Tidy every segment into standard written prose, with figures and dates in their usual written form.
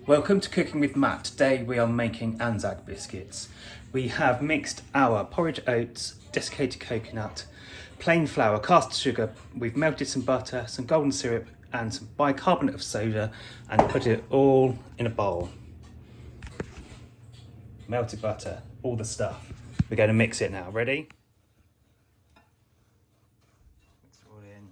Welcome to Cooking with Matt. Today we are making Anzac biscuits. We have mixed our porridge oats, desiccated coconut, plain flour, caster sugar. We've melted some butter, some golden syrup and some bicarbonate of soda and put it all in a bowl. Melted butter, all the stuff. We're going to mix it now. Ready? Mix it all in.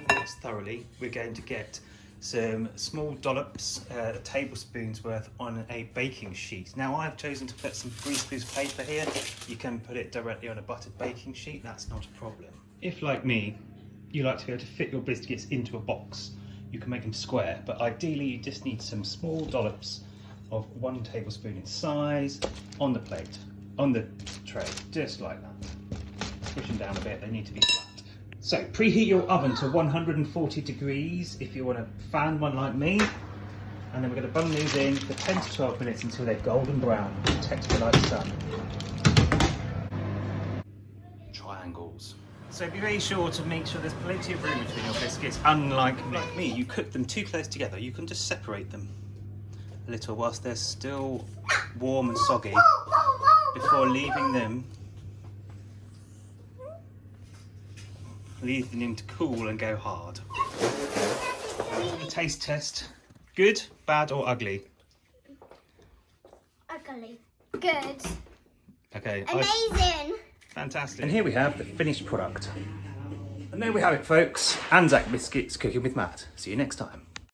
Mix thoroughly. We're going to get some small dollops, tablespoons worth on a baking sheet. Now I've chosen to put some greaseproof paper here. You can put it directly on a buttered baking sheet, that's not a problem. If, like me, you like to be able to fit your biscuits into a box, you can make them square, but ideally you just need some small dollops of 1 tablespoon in size on the plate, on the tray, just like that. Push them down a bit, they need to be flat. So preheat your oven to 140 degrees if you want a fan one like me, and then we're going to bung these in for 10 to 12 minutes until they're golden brown, texture like sun. Triangles. So be very sure to make sure there's plenty of room between your biscuits. Unlike me, you cook them too close together. You can just separate them a little whilst they're still warm and soggy before leaving them to cool and go hard. Taste test. Good, bad or ugly? Ugly. Good. Okay. Amazing. Fantastic. And here we have the finished product. And there we have it, folks. Anzac biscuits cooking with Matt. See you next time.